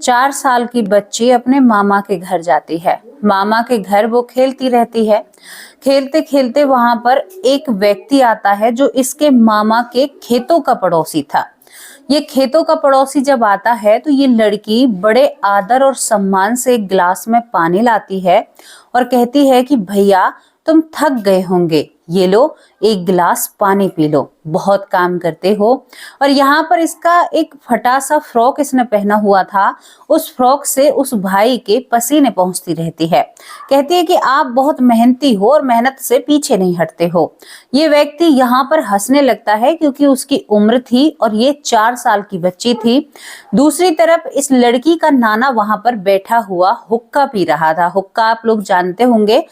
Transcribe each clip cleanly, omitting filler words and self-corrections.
4 साल की बच्ची अपने मामा के घर जाती है। मामा के घर वो खेलती रहती है। खेलते खेलते वहां पर एक व्यक्ति आता है जो इसके मामा के खेतों का पड़ोसी था। ये खेतों का पड़ोसी जब आता है तो ये लड़की बड़े आदर और सम्मान से एक गिलास में पानी लाती है और कहती है कि भैया तुम थक गए होंगे, ये लो एक गिलास पानी पी लो, बहुत काम करते हो। और यहाँ पर इसका एक फटा सा फ्रॉक इसने पहना हुआ था, उस फ्रॉक से उस भाई के पसीने पहुंचती रहती है। कहती है कि आप बहुत मेहनती हो और मेहनत से पीछे नहीं हटते हो। ये व्यक्ति यहाँ पर हंसने लगता है क्योंकि उसकी उम्र थी और ये 4 साल की बच्ची थी। दूसरी तरफ इस लड़की का नाना वहां पर बैठा हुआ हुक्का पी रहा था। हुक्का आप लोग जानते होंगे।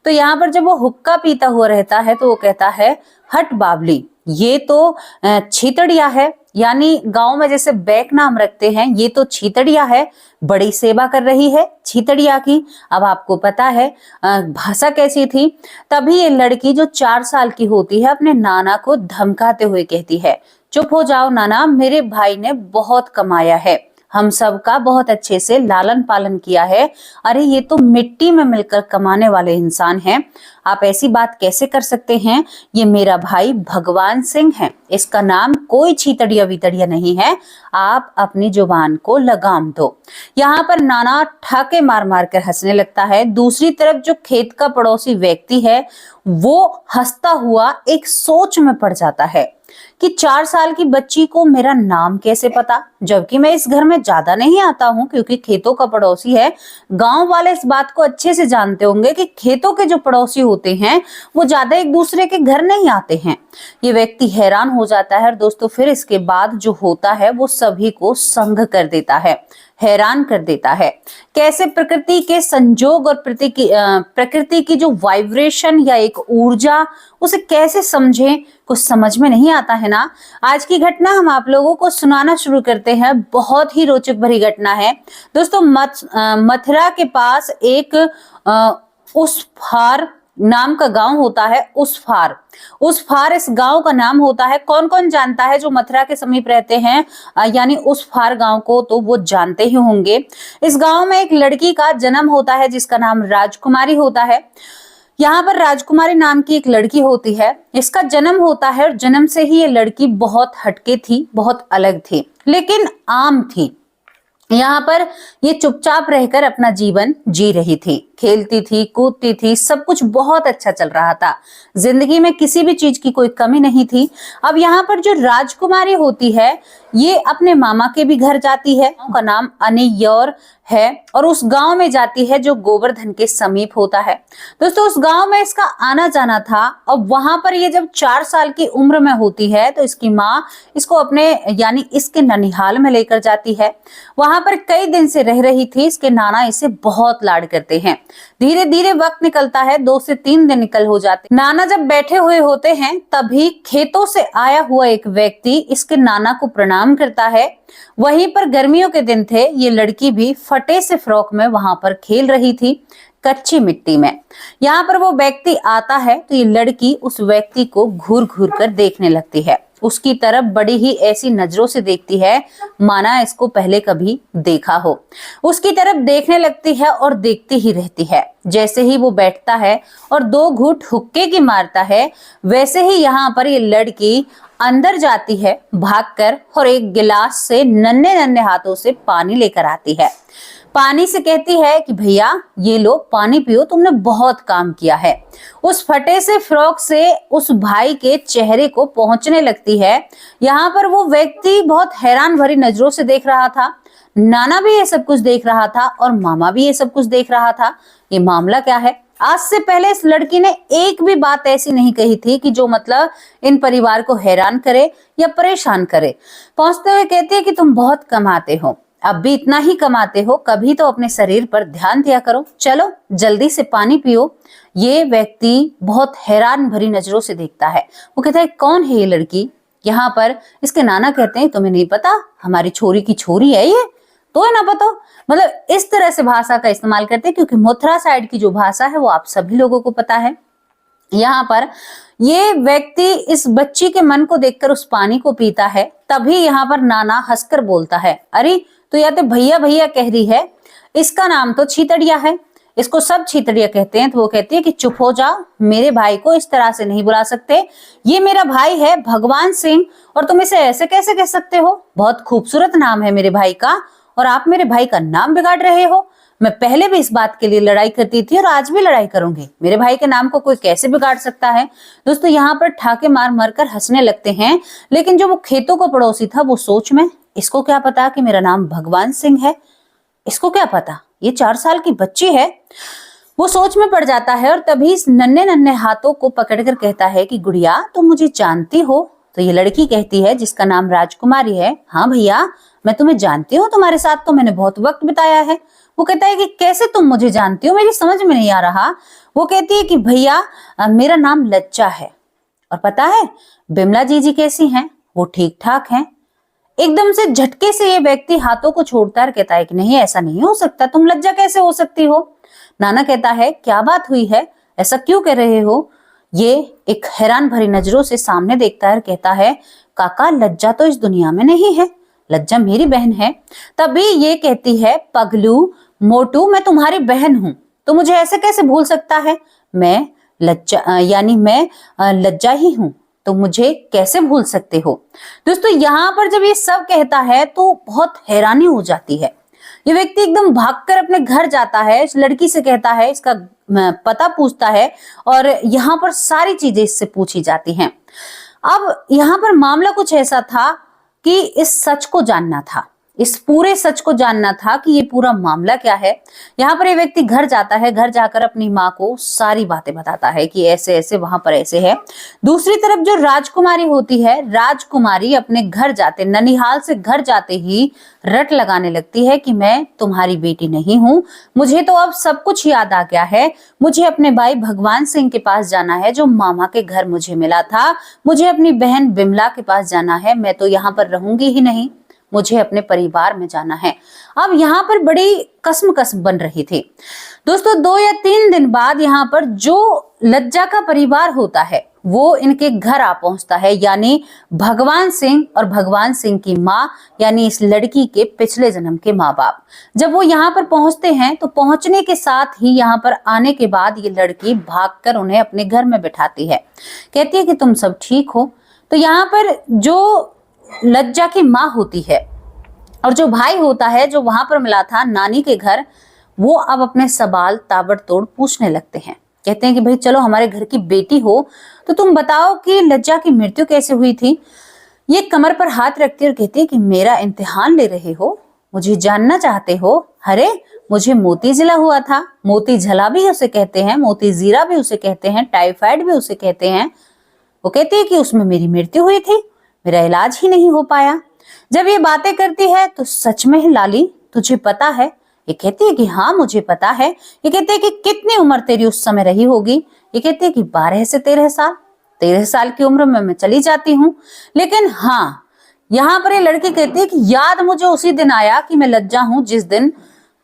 तो यहाँ पर जब वो हुक्का पीता हुआ रहता है तो वो कहता है, हट बावली, ये तो छीतड़िया है, यानी गांव में जैसे बैक नाम रखते हैं, ये तो छीतड़िया है, बड़ी सेवा कर रही है छीतड़िया की। अब आपको पता है भाषा कैसी थी। तभी ये लड़की जो 4 साल की होती है अपने नाना को धमकाते हुए कहती है, चुप हो जाओ नाना, मेरे भाई ने बहुत कमाया है, हम सब का बहुत अच्छे से लालन पालन किया है। अरे ये तो मिट्टी में मिलकर कमाने वाले इंसान हैं, आप ऐसी बात कैसे कर सकते हैं। ये मेरा भाई भगवान सिंह है, इसका नाम कोई छीतड़िया वितड़िया नहीं है, आप अपनी जुबान को लगाम दो। यहाँ पर नाना ठाके मार मार कर हंसने लगता है। दूसरी तरफ जो खेत का पड़ोसी व्यक्ति है वो हंसता हुआ एक सोच में पड़ जाता है कि 4 साल की बच्ची को मेरा नाम कैसे पता, जबकि मैं इस घर में ज्यादा नहीं आता हूँ क्योंकि खेतों का पड़ोसी है। गांव वाले इस बात को अच्छे से जानते होंगे कि खेतों के जो पड़ोसी होते हैं वो ज्यादा एक दूसरे के घर नहीं आते हैं। ये व्यक्ति हैरान हो जाता है और दोस्तों फिर इसके बाद जो होता है वो सभी को संग कर देता है, हैरान कर देता है। कैसे प्रकृति के संजोग और प्रकृति की जो वाइब्रेशन या एक ऊर्जा, उसे कैसे समझें, कुछ समझ में नहीं आता है ना। आज की घटना हम आप लोगों को सुनाना शुरू करते हैं। बहुत ही रोचक भरी घटना है दोस्तों। मथुरा के पास एक उसफार नाम का गांव होता है। उसफार इस गांव का नाम होता है। कौन कौन जानता है जो मथुरा के समीप रहते हैं, यानी उसफार गांव को, तो वो जानते ही होंगे। इस गांव में एक लड़की का जन्म होता है जिसका नाम राजकुमारी होता है। यहाँ पर राजकुमारी नाम की एक लड़की होती है, इसका जन्म होता है और जन्म से ही ये लड़की बहुत हटके थी, बहुत अलग थी, लेकिन आम थी। यहाँ पर ये चुपचाप रहकर अपना जीवन जी रही थी, खेलती थी, कूदती थी, सब कुछ बहुत अच्छा चल रहा था। जिंदगी में किसी भी चीज की कोई कमी नहीं थी। अब यहाँ पर जो राजकुमारी होती है ये अपने मामा के भी घर जाती है, उनका नाम अनियौर है, और उस गांव में जाती है जो गोवर्धन के समीप होता है। दोस्तों उस गांव में इसका आना जाना था। अब वहां पर ये जब 4 साल की उम्र में होती है तो इसकी माँ इसको अपने यानी इसके ननिहाल में लेकर जाती है। वहां पर कई दिन से रह रही थी। इसके नाना इसे बहुत लाड करते हैं। धीरे धीरे वक्त निकलता है, 2 से 3 दिन निकल हो जाते। नाना जब बैठे हुए होते हैं तभी खेतों से आया हुआ एक व्यक्ति इसके नाना को प्रणाम करता है। वहीं पर गर्मियों के दिन थे, ये लड़की भी फटे से फ्रॉक में वहां पर खेल रही थी कच्ची मिट्टी में। यहाँ पर वो व्यक्ति आता है तो ये लड़की उस व्यक्ति को घूर घूर कर देखने लगती है, उसकी तरफ बड़ी ही ऐसी नजरों से देखती है माना इसको पहले कभी देखा हो। उसकी तरफ देखने लगती है और देखती ही रहती है। जैसे ही वो बैठता है और 2 घूंट हुक्के की मारता है, वैसे ही यहाँ पर ये लड़की अंदर जाती है भागकर और एक गिलास से नन्हे नन्हे हाथों से पानी लेकर आती है। पानी से कहती है कि भैया ये लो पानी पियो, तुमने बहुत काम किया है। उस फटे से फ्रॉक से उस भाई के चेहरे को पहुंचने लगती है। यहाँ पर वो व्यक्ति बहुत हैरान भरी नजरों से देख रहा था। नाना भी ये सब कुछ देख रहा था और मामा भी ये सब कुछ देख रहा था। ये मामला क्या है? आज से पहले इस लड़की ने एक भी बात ऐसी नहीं कही थी कि जो मतलब इन परिवार को हैरान करे या परेशान करे। पहुंचते हुए कहती है कि तुम बहुत कमाते हो, अब भी इतना ही कमाते हो, कभी तो अपने शरीर पर ध्यान दिया करो, चलो जल्दी से पानी पियो। ये व्यक्ति बहुत हैरान भरी नजरों से देखता है। वो कहता है कौन है ये लड़की? यहाँ पर इसके नाना कहते हैं तुम्हें नहीं पता, हमारी छोरी की छोरी है ये, तो है ना पता। मतलब इस तरह से भाषा का इस्तेमाल करते हैं क्योंकि मथुरा साइड की जो भाषा है वो आप सभी लोगों को पता है। यहाँ पर ये व्यक्ति इस बच्ची के मन को देखकर उस पानी को पीता है। तभी यहाँ पर नाना हंसकर बोलता है, अरे तो या तो भैया भैया कह रही है, इसका नाम तो छीतड़िया है, इसको सब छीतड़िया कहते हैं। तो वो कहती है कि चुप हो जाओ, मेरे भाई को इस तरह से नहीं बुला सकते, ये मेरा भाई है भगवान सिंह, और तुम इसे ऐसे कैसे कह सकते हो, बहुत खूबसूरत नाम है मेरे भाई का, और आप मेरे भाई का नाम बिगाड़ रहे हो। मैं पहले भी इस बात के लिए लड़ाई करती थी और आज भी लड़ाई करूंगी, मेरे भाई के नाम को कोई कैसे बिगाड़ सकता है। दोस्तों यहाँ पर ठाके मार मार कर हंसने लगते हैं, लेकिन जो वो खेतों को पड़ोसी था वो सोच में, इसको क्या पता कि मेरा नाम भगवान सिंह है, इसको क्या पता, ये 4 साल की बच्ची है। वो सोच में पड़ जाता है और तभी इस नन्हे नन्हे हाथों को पकड़कर कहता है कि गुड़िया तुम मुझे जानती हो। तो ये लड़की कहती है जिसका नाम राजकुमारी है, हाँ भैया मैं तुम्हें जानती हूँ, तुम्हारे साथ तो मैंने बहुत वक्त बिताया है। वो कहता है कि कैसे तुम मुझे जानती हो, मेरी समझ में नहीं आ रहा। वो कहती है कि भैया मेरा नाम लज्जा है, और पता है बिमला जी कैसी हैं, वो ठीक ठाक हैं। एकदम से झटके से ये व्यक्ति हाथों को छोड़ता है, कहता है कि नहीं ऐसा नहीं हो सकता, तुम लज्जा कैसे हो सकती हो। नाना कहता है क्या बात हुई है, ऐसा क्यों कह रहे हो। ये एक हैरान भरी नजरों से सामने देखता है और कहता है काका लज्जा तो इस दुनिया में नहीं है, लज्जा मेरी बहन है। तभी ये कहती है पगलू मोटू मैं तुम्हारी बहन हूं, तो मुझे ऐसे कैसे भूल सकता है, मैं लज्जा यानी मैं लज्जा ही हूं, तो मुझे कैसे भूल सकते हो। दोस्तों यहाँ पर जब ये सब कहता है तो बहुत हैरानी हो जाती है। ये व्यक्ति एकदम भागकर अपने घर जाता है, इस लड़की से कहता है, इसका पता पूछता है, और यहाँ पर सारी चीजें इससे पूछी जाती हैं। अब यहाँ पर मामला कुछ ऐसा था कि इस सच को जानना था, इस पूरे सच को जानना था कि ये पूरा मामला क्या है। यहाँ पर ये व्यक्ति घर जाता है, घर जाकर अपनी माँ को सारी बातें बताता है कि ऐसे ऐसे वहां पर ऐसे है। दूसरी तरफ जो राजकुमारी होती है, राजकुमारी अपने घर जाते, ननिहाल से घर जाते ही रट लगाने लगती है कि मैं तुम्हारी बेटी नहीं हूं, मुझे तो अब सब कुछ याद आ गया है, मुझे अपने भाई भगवान सिंह के पास जाना है जो मामा के घर मुझे मिला था, मुझे अपनी बहन बिमला के पास जाना है, मैं तो यहाँ पर रहूंगी ही नहीं, मुझे अपने परिवार में जाना है। अब यहाँ पर बड़ी कसमकस बन रही थी। दोस्तों 2 या 3 दिन बाद यहाँ पर जो लज्जा का परिवार होता है वो इनके घर आ पहुंचता है, यानी भगवान सिंह और भगवान सिंह की माँ, यानी इस लड़की के पिछले जन्म के माँ बाप। जब वो यहाँ पर पहुंचते हैं तो पहुंचने के साथ ही यहाँ पर आने के बाद ये लड़की भागकर उन्हें अपने घर में बिठाती है, कहती है कि तुम सब ठीक हो। तो यहाँ पर जो लज्जा की माँ होती है और जो भाई होता है जो वहां पर मिला था नानी के घर, वो अब अपने सवाल ताबड़तोड़ पूछने लगते हैं। कहते हैं कि भाई चलो हमारे घर की बेटी हो तो तुम बताओ कि लज्जा की मृत्यु कैसे हुई थी। ये कमर पर हाथ रखती और कहती है कि मेरा इम्तिहान ले रहे हो, मुझे जानना चाहते हो। अरे मुझे मोती जिला हुआ था, मोती झला भी उसे कहते हैं, मोती जीरा भी उसे कहते हैं, टाइफाइड भी उसे कहते हैं। वो कहती है कि उसमें मेरी मृत्यु हुई थी, मेरा इलाज ही नहीं हो पाया। जब ये बातें करती है तो सच में लाली तुझे पता है। ये कहती है कि हाँ मुझे पता है। ये कहते हैं कि कितनी उम्र तेरी उस समय रही होगी। ये कहती है कि 12 से 13 साल। 13 साल की उम्र में मैं चली जाती हूँ, लेकिन हाँ यहाँ पर ये लड़की कहती है कि याद मुझे उसी दिन आया कि मैं लज्जा हूँ जिस दिन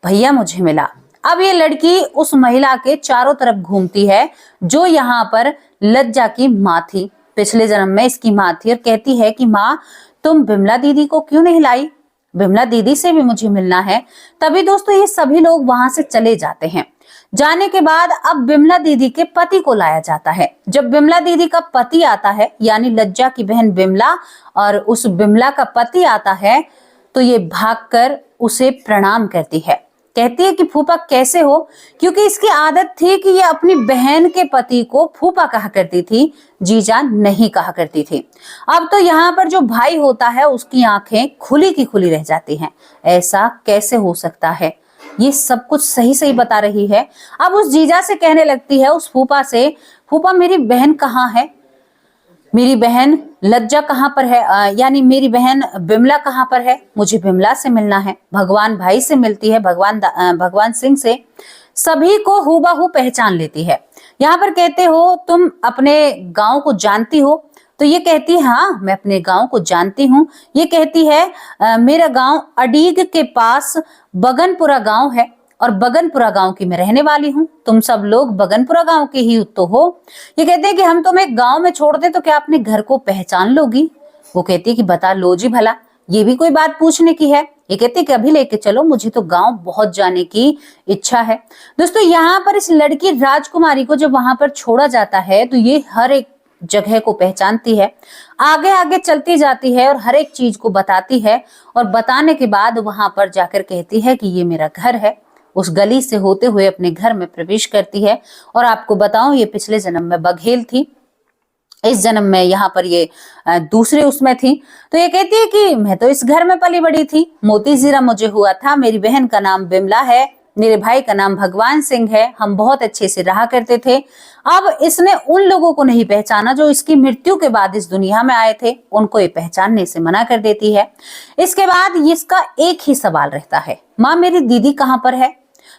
भैया मुझे मिला। अब ये लड़की उस महिला के चारों तरफ घूमती है जो यहाँ पर लज्जा की माँ थी, पिछले जन्म में इसकी माँ थी, और कहती है कि माँ तुम बिमला दीदी को क्यों नहीं लाई, बिमला दीदी से भी मुझे मिलना है। तभी दोस्तों ये सभी लोग वहां से चले जाते हैं। जाने के बाद अब बिमला दीदी के पति को लाया जाता है। जब बिमला दीदी का पति आता है, यानी लज्जा की बहन बिमला और उस बिमला का पति आता है, तो ये भागकर उसे प्रणाम करती है। कहती है कि फूफा कैसे हो, क्योंकि इसकी आदत थी कि ये अपनी बहन के पति को फूफा कहा करती थी, जीजा नहीं कहा करती थी। अब तो यहाँ पर जो भाई होता है उसकी आंखें खुली की खुली रह जाती हैं, ऐसा कैसे हो सकता है, ये सब कुछ सही सही बता रही है। अब उस जीजा से कहने लगती है, उस फूफा से, फूफा मेरी बहन कहाँ है, मेरी बहन लज्जा कहाँ पर है, यानी मेरी बहन बिमला कहाँ पर है, मुझे बिमला से मिलना है। भगवान भाई से मिलती है, भगवान सिंह से, सभी को हूबहू पहचान लेती है। यहाँ पर कहते हो तुम अपने गांव को जानती हो, तो ये कहती है हाँ मैं अपने गांव को जानती हूँ। ये कहती है मेरा गांव अडीग के पास बगनपुरा गांव है और बगनपुरा गांव की मैं रहने वाली हूँ, तुम सब लोग बगनपुरा गांव के ही तो हो। ये कहते हैं कि हम तुम्हें गांव में छोड़ दे तो क्या अपने घर को पहचान लोगी। वो कहती है कि बता लो जी भला, ये भी कोई बात पूछने की है। ये कहती है कि अभी लेके चलो, मुझे तो गांव बहुत जाने की इच्छा है। दोस्तों यहाँ पर इस लड़की राजकुमारी को जब वहां पर छोड़ा जाता है तो ये हर एक जगह को पहचानती है, आगे आगे चलती जाती है और हर एक चीज को बताती है, और बताने के बाद वहां पर जाकर कहती है कि ये मेरा घर है। उस गली से होते हुए अपने घर में प्रवेश करती है। और आपको बताऊं, ये पिछले जन्म में बघेल थी, इस जन्म में यहाँ पर ये दूसरे उसमें थी। तो ये कहती है कि मैं तो इस घर में पली बड़ी थी, मोतीजीरा मुझे हुआ था, मेरी बहन का नाम बिमला है, मेरे भाई का नाम भगवान सिंह है, हम बहुत अच्छे से रहा करते थे। अब इसने उन लोगों को नहीं पहचाना जो इसकी मृत्यु के बाद इस दुनिया में आए थे, उनको ये पहचानने से मना कर देती है। इसके बाद इसका एक ही सवाल रहता है, माँ मेरी दीदी कहाँ पर है,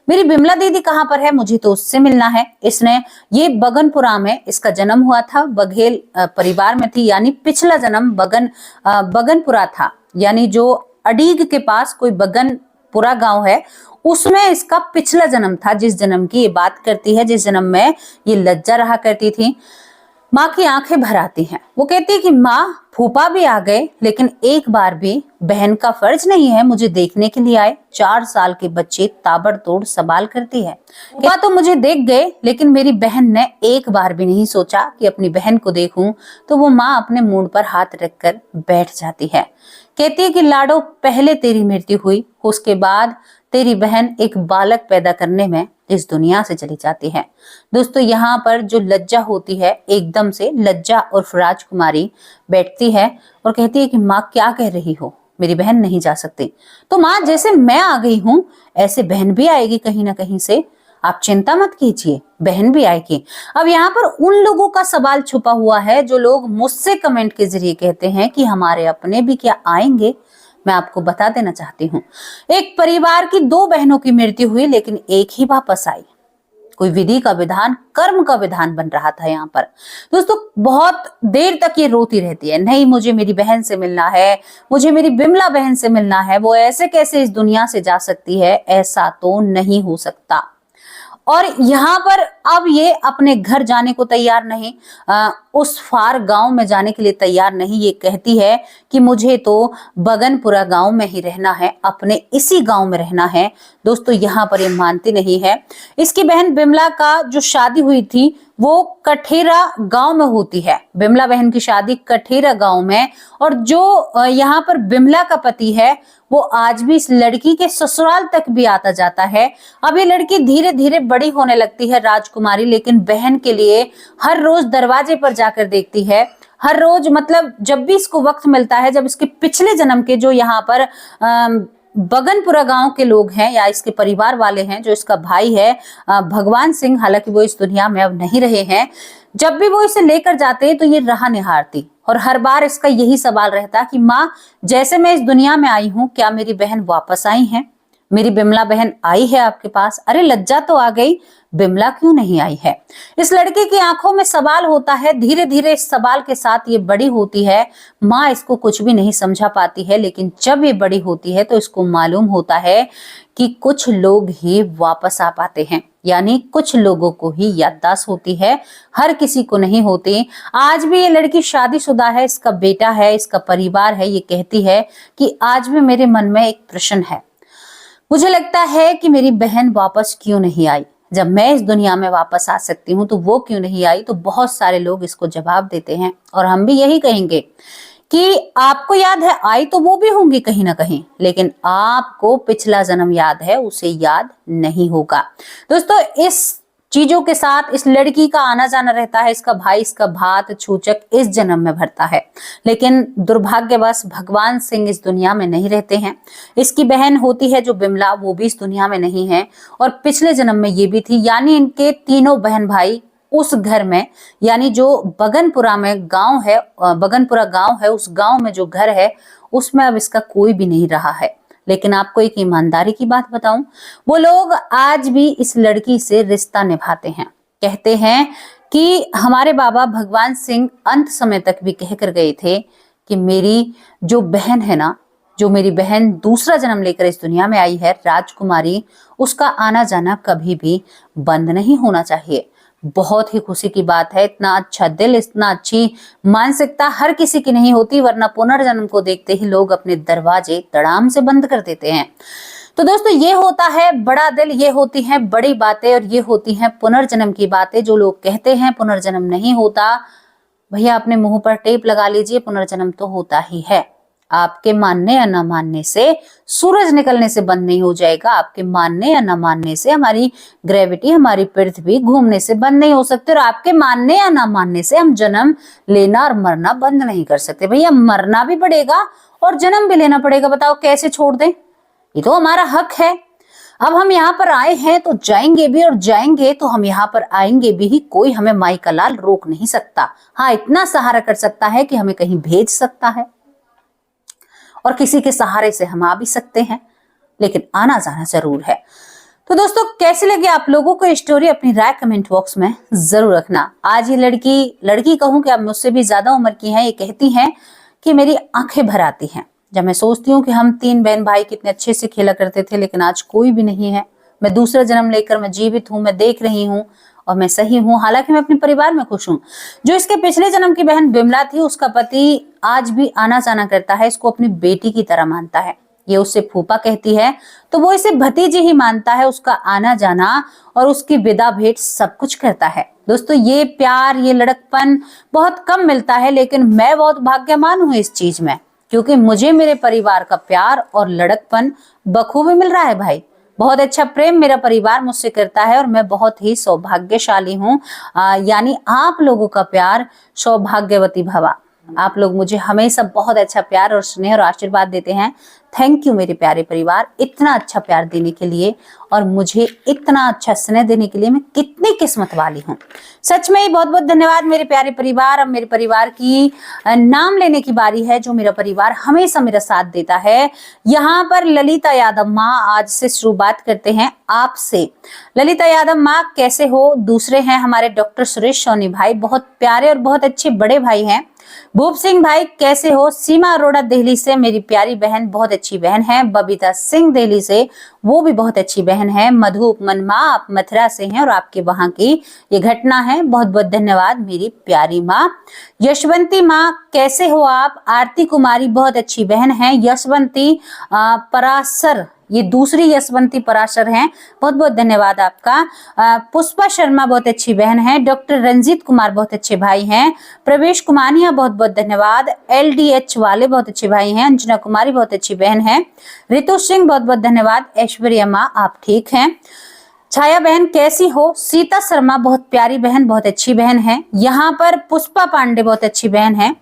मेरी बिमला दीदी कहाँ पर है, मुझे तो उससे मिलना है। इसने ये बगनपुरा में इसका जन्म हुआ था, बघेल परिवार में थी, यानी पिछला जन्म बगनपुरा था, यानी जो अडीग के पास कोई बगनपुरा गांव है उसमें इसका पिछला जन्म था, जिस जन्म की ये बात करती है, जिस जन्म में ये लज्जा रहा करती थी। माँ की आंखें भर आती हैं। वो कहती है कि माँ फूफा भी आ गए, लेकिन एक बार भी बहन का फर्ज नहीं है मुझे देखने के लिए आए। 4 साल के बच्चे ताबड़तोड़ सवाल करती है। फूफा तो मुझे देख गए, लेकिन मेरी बहन ने एक बार भी नहीं सोचा कि अपनी बहन को देखूं। तो वो माँ अपने मूंड पर हाथ रखकर बैठ जाती है। कहती है कि लाडो, पहले तेरी मृत्यु हुई, उसके बाद तेरी बहन एक बालक पैदा करने में इस दुनिया से चली जाती है। दोस्तों यहाँ पर जो लज्जा होती है, एकदम से लज्जा और राजकुमारी बैठती है और कहती है कि माँ क्या कह रही हो, मेरी बहन नहीं जा सकती। तो माँ, जैसे मैं आ गई हूं ऐसे बहन भी आएगी कहीं ना कहीं से, आप चिंता मत कीजिए, बहन भी आएगी। अब यहाँ पर उन लोगों का सवाल छुपा हुआ है जो लोग मुझसे कमेंट के जरिए कहते हैं कि हमारे अपने भी क्या आएंगे। मैं आपको बता देना चाहती हूँ, एक परिवार की 2 बहनों की मृत्यु हुई, लेकिन एक ही वापस आई। कोई विधि का विधान, कर्म का विधान बन रहा था यहाँ पर। दोस्तों बहुत देर तक ये रोती रहती है, नहीं मुझे मेरी बहन से मिलना है, मुझे मेरी बिमला बहन से मिलना है, वो ऐसे कैसे इस दुनिया से जा सकती है, ऐसा तो नहीं हो सकता। और यहाँ पर अब ये अपने घर जाने को तैयार नहीं, उस फार गांव में जाने के लिए तैयार नहीं। ये कहती है कि मुझे तो बगनपुरा गांव में ही रहना है, अपने इसी गांव में रहना है। दोस्तों यहाँ पर ये मानती नहीं है। इसकी बहन बिमला का जो शादी हुई थी वो कठेरा गांव में होती है। बिमला बहन की शादी कठेरा गांव में, और जो यहाँ पर बिमला का पति है वो आज भी इस लड़की के ससुराल तक भी आता जाता है। अब ये लड़की धीरे धीरे बड़ी होने लगती है राजकुमारी, लेकिन बहन के लिए हर रोज दरवाजे पर जाकर देखती है। हर रोज मतलब जब भी इसको वक्त मिलता है, जब इसके पिछले जन्म के जो यहाँ पर बगनपुरा गांव के लोग हैं या इसके परिवार वाले हैं, जो इसका भाई है भगवान सिंह, हालांकि वो इस दुनिया में अब नहीं रहे हैं, जब भी वो इसे लेकर जाते हैं तो ये राह निहारती, और हर बार इसका यही सवाल रहता कि माँ, जैसे मैं इस दुनिया में आई हूँ, क्या मेरी बहन वापस आई है, मेरी बिमला बहन आई है आपके पास? अरे लज्जा तो आ गई, बिमला क्यों नहीं आई है? इस लड़की की आंखों में सवाल होता है। धीरे धीरे इस सवाल के साथ ये बड़ी होती है। माँ इसको कुछ भी नहीं समझा पाती है, लेकिन जब ये बड़ी होती है तो इसको मालूम होता है कि कुछ लोग ही वापस आ पाते हैं, यानी कुछ लोगों को ही याददाश्त होती है, हर किसी को नहीं होती। आज भी ये लड़की शादीशुदा है, इसका बेटा है, इसका परिवार है। ये कहती है कि आज भी मेरे मन में एक प्रश्न है, मुझे लगता है कि मेरी बहन वापस क्यों नहीं आई, जब मैं इस दुनिया में वापस आ सकती हूँ तो वो क्यों नहीं आई? तो बहुत सारे लोग इसको जवाब देते हैं, और हम भी यही कहेंगे कि आपको याद है, आई तो वो भी होंगी कहीं ना कहीं, लेकिन आपको पिछला जन्म याद है, उसे याद नहीं होगा। दोस्तों इस चीजों के साथ इस लड़की का आना जाना रहता है। इसका भाई इसका भात छूचक इस जन्म में भरता है, लेकिन दुर्भाग्यवश भगवान सिंह इस दुनिया में नहीं रहते हैं। इसकी बहन होती है जो बिमला, वो भी इस दुनिया में नहीं है, और पिछले जन्म में ये भी थी, यानी इनके तीनों बहन भाई उस घर में, यानी जो बगनपुरा में गांव है, बगनपुरा गांव है, उस गांव में जो घर है उसमें अब इसका कोई भी नहीं रहा है। लेकिन आपको एक ईमानदारी की बात बताऊं, वो लोग आज भी इस लड़की से रिश्ता निभाते हैं। कहते हैं कि हमारे बाबा भगवान सिंह अंत समय तक भी कहकर गए थे कि मेरी जो बहन है ना, जो मेरी बहन दूसरा जन्म लेकर इस दुनिया में आई है, राजकुमारी, उसका आना जाना कभी भी बंद नहीं होना चाहिए। बहुत ही खुशी की बात है। इतना अच्छा दिल, इतना अच्छी मानसिकता हर किसी की नहीं होती, वरना पुनर्जन्म को देखते ही लोग अपने दरवाजे तड़ाम से बंद कर देते हैं। तो दोस्तों, ये होता है बड़ा दिल, ये होती हैं बड़ी बातें और ये होती हैं पुनर्जन्म की बातें। जो लोग कहते हैं पुनर्जन्म नहीं होता, भैया अपने मुंह पर टेप लगा लीजिए, पुनर्जन्म तो होता ही है। आपके मानने या न मानने से सूरज निकलने से बंद नहीं हो जाएगा। आपके मानने या न मानने से हमारी ग्रेविटी, हमारी पृथ्वी घूमने से बंद नहीं हो सकती। और आपके मानने या न मानने से हम जन्म लेना और मरना बंद नहीं कर सकते। भैया मरना भी पड़ेगा और जन्म भी लेना पड़ेगा। बताओ कैसे छोड़ दें? ये तो हमारा हक है। अब हम यहाँ पर आए हैं तो जाएंगे भी, और जाएंगे तो हम यहाँ पर आएंगे भी ही। कोई हमें माई का लाल रोक नहीं सकता। हाँ, इतना सहारा कर सकता है कि हमें कहीं भेज सकता है, और किसी के सहारे से हम आ भी सकते हैं, लेकिन आना जाना जरूर है। तो दोस्तों, कैसी लगी आप लोगों को स्टोरी? अपनी राय कमेंट बॉक्स में जरूर रखना। आज ये लड़की कहूं कि अब मुझसे भी ज्यादा उम्र की है, ये कहती हैं कि मेरी आंखें भर आती हैं जब मैं सोचती हूँ कि हम 3 बहन भाई कितने अच्छे से खेला करते थे, लेकिन आज कोई भी नहीं है। मैं दूसरा जन्म लेकर मैं जीवित हूँ, मैं देख रही हूँ और मैं सही हूँ। हालांकि मैं अपने परिवार में खुश हूँ। जो इसके पिछले जन्म की बहन बिमला थी, उसका पति आज भी आना जाना करता है, इसको अपनी बेटी की तरह मानता है। ये उससे फूफा कहती है तो वो इसे भतीजी ही मानता है। उसका आना जाना और उसकी विदा भेंट सब कुछ करता है। दोस्तों, ये प्यार, ये लड़कपन बहुत कम मिलता है, लेकिन मैं बहुत भाग्यवान हूँ इस चीज में, क्योंकि मुझे मेरे परिवार का प्यार और लड़कपन बखूबी मिल रहा है भाई। बहुत अच्छा प्रेम मेरा परिवार मुझसे करता है और मैं बहुत ही सौभाग्यशाली हूँ। यानी आप लोगों का प्यार, सौभाग्यवती भवा। आप लोग मुझे हमेशा बहुत अच्छा प्यार और स्नेह और आशीर्वाद देते हैं। थैंक यू मेरे प्यारे परिवार, इतना अच्छा प्यार देने के लिए और मुझे इतना अच्छा स्नेह देने के लिए। मैं कितनी किस्मत वाली हूँ, सच में ही बहुत बहुत धन्यवाद मेरे प्यारे परिवार। अब मेरे परिवार की नाम लेने की बारी है, जो मेरा परिवार हमेशा मेरा साथ देता है। यहाँ पर ललिता यादव माँ, आज से शुरुआत करते हैं आपसे। ललिता यादव माँ, कैसे हो? दूसरे हैं हमारे डॉक्टर सुरेश सोनी भाई, बहुत प्यारे और बहुत अच्छे बड़े भाई हैं। भूप सिंह भाई, कैसे हो? सीमा अरोड़ा दिल्ली से मेरी प्यारी बहन, बहुत अच्छी बहन है। बबीता सिंह दिल्ली से, वो भी बहुत अच्छी बहन है। मधु उपमन माँ, आप मथुरा से हैं और आपके वहां की ये घटना है। बहुत बहुत धन्यवाद मेरी प्यारी माँ। यशवंती माँ, कैसे हो आप? आरती कुमारी, बहुत अच्छी बहन है। यशवंती परासर, ये दूसरी यशवंती पराशर हैं, बहुत बहुत धन्यवाद आपका। पुष्पा शर्मा, बहुत अच्छी बहन है। डॉक्टर रंजीत कुमार, बहुत अच्छे भाई हैं। प्रवेश कुमानिया, बहुत बहुत धन्यवाद। LDH वाले, बहुत अच्छे भाई हैं। अंजना कुमारी, बहुत अच्छी बहन है। रितु सिंह, बहुत बहुत धन्यवाद। ऐश्वर्या माँ, आप ठीक हैं? छाया बहन, कैसी हो? सीता शर्मा, बहुत प्यारी बहन, बहुत अच्छी बहन है। यहाँ पर पुष्पा पांडे, बहुत अच्छी बहन है।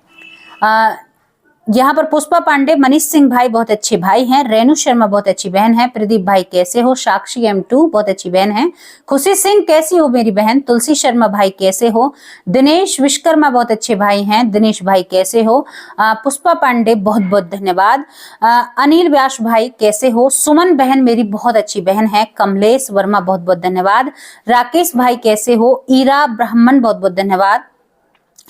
यहाँ पर पुष्पा पांडे, मनीष सिंह भाई, बहुत अच्छे भाई हैं। रेणु शर्मा, बहुत अच्छी बहन है। प्रदीप भाई, कैसे हो? साक्षी M2, बहुत अच्छी बहन है। खुशी सिंह, कैसी हो मेरी बहन? तुलसी शर्मा भाई, कैसे हो? दिनेश विश्वकर्मा, बहुत अच्छे भाई हैं। दिनेश भाई, कैसे हो? पुष्पा पांडे, बहुत बहुत धन्यवाद। अनिल व्यास भाई, कैसे हो? सुमन बहन, मेरी बहुत अच्छी बहन है। कमलेश वर्मा, बहुत बहुत धन्यवाद। राकेश भाई, कैसे हो? ईरा ब्राह्मण, बहुत बहुत धन्यवाद।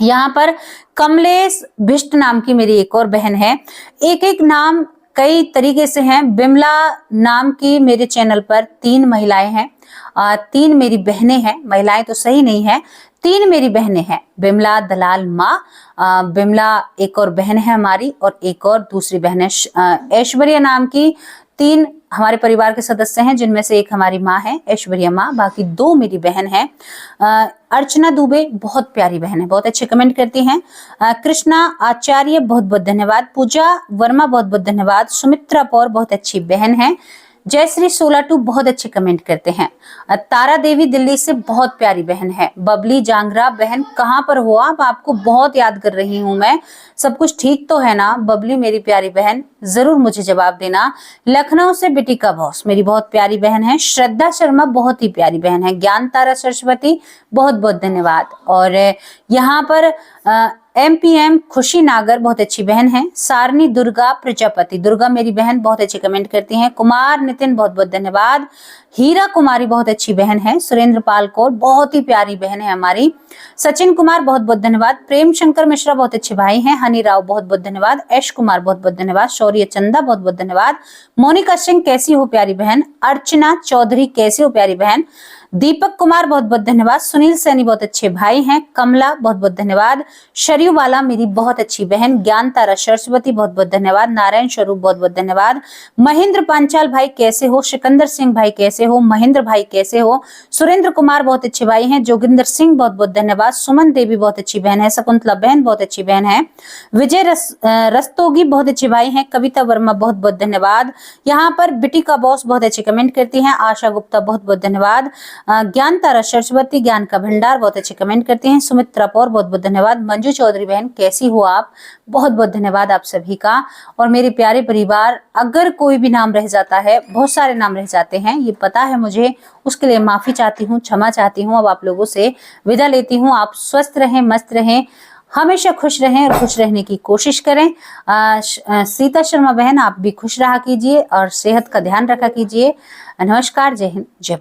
यहाँ पर कमलेश भिष्ट नाम की मेरी एक और बहन है। एक एक नाम कई तरीके से हैं। बिमला नाम की मेरे चैनल पर 3 महिलाएं हैं। 3 मेरी बहनें हैं, महिलाएं तो सही नहीं है, 3 मेरी बहनें हैं। बिमला दलाल माँ, बिमला एक और बहन है हमारी, और एक और दूसरी बहन है ऐश्वर्या नाम की। 3 हमारे परिवार के सदस्य हैं, जिनमें से एक हमारी माँ है ऐश्वर्या माँ, बाकी 2 मेरी बहन है। अर्चना दुबे, बहुत प्यारी बहन है, बहुत अच्छे कमेंट करती हैं। कृष्णा आचार्य, बहुत बहुत धन्यवाद। पूजा वर्मा, बहुत बहुत धन्यवाद। सुमित्रा पौर, बहुत अच्छी बहन है। जयश्री सोलाटू, बहुत अच्छे कमेंट करते हैं। तारा देवी दिल्ली से, बहुत प्यारी बहन है। बबली जांगरा बहन, कहाँ पर हो आप? आपको बहुत याद कर रही हूँ मैं। सब कुछ ठीक तो है ना बबली मेरी प्यारी बहन? जरूर मुझे जवाब देना। लखनऊ से बिटिका बॉस, मेरी बहुत प्यारी बहन है। श्रद्धा शर्मा, बहुत ही प्यारी बहन है। ज्ञान तारा सरस्वती, बहुत बहुत धन्यवाद। और यहाँ पर MPM खुशी नागर, बहुत अच्छी बहन है। सारनी दुर्गा प्रजापति, दुर्गा मेरी बहन, बहुत अच्छे कमेंट करती हैं। कुमार नितिन, बहुत बहुत धन्यवाद। हीरा कुमारी, बहुत अच्छी बहन है। सुरेंद्र पाल कौर, बहुत ही प्यारी बहन है हमारी। सचिन कुमार, बहुत बहुत धन्यवाद। प्रेम शंकर मिश्रा, बहुत अच्छे भाई हैं। हनी राव, बहुत बहुत धन्यवाद। ऐश कुमार, बहुत बहुत धन्यवाद। शौर्य चंदा, बहुत बहुत धन्यवाद। मोनिका सिंह, कैसी हो प्यारी बहन? अर्चना चौधरी, कैसी हो प्यारी बहन? दीपक कुमार बहुत बहुत धन्यवाद। सुनील सैनी बहुत अच्छे भाई हैं। कमला बहुत बहुत धन्यवाद। शरयू बाला मेरी बहुत अच्छी बहन। ज्ञान तारा सरस्वती बहुत बहुत धन्यवाद। नारायण स्वरूप बहुत बहुत धन्यवाद। महेंद्र पांचाल भाई कैसे हो? सिकंदर सिंह भाई कैसे हो? महेंद्र भाई कैसे हो? सुरेंद्र कुमार बहुत अच्छे भाई हैं। जोगिंदर सिंह बहुत बहुत धन्यवाद। सुमन देवी बहुत अच्छी बहन है। शकुंतला बहन बहुत अच्छी बहन है। विजय रस्तोगी बहुत अच्छे भाई हैं। कविता वर्मा बहुत बहुत धन्यवाद। यहाँ पर बिटी का बॉस बहुत अच्छे कमेंट करती हैं। आशा गुप्ता बहुत बहुत धन्यवाद। ज्ञान तारा सरस्वती ज्ञान का भंडार बहुत अच्छे कमेंट करते हैं। सुमित्रा पौर बहुत बहुत धन्यवाद। मंजू चौधरी बहन कैसी हो आप? बहुत बहुत धन्यवाद आप सभी का। और मेरे प्यारे परिवार, अगर कोई भी नाम रह जाता है, बहुत सारे नाम रह जाते हैं, ये पता है मुझे, उसके लिए माफी चाहती हूँ, क्षमा चाहती हूँ। अब आप लोगों से विदा लेती हूँ। आप स्वस्थ रहें, मस्त रहें, हमेशा खुश रहें और खुश रहने की कोशिश करें। सीता शर्मा बहन आप भी खुश रहा कीजिए और सेहत का ध्यान रखा कीजिए। नमस्कार, जय हिंद, जय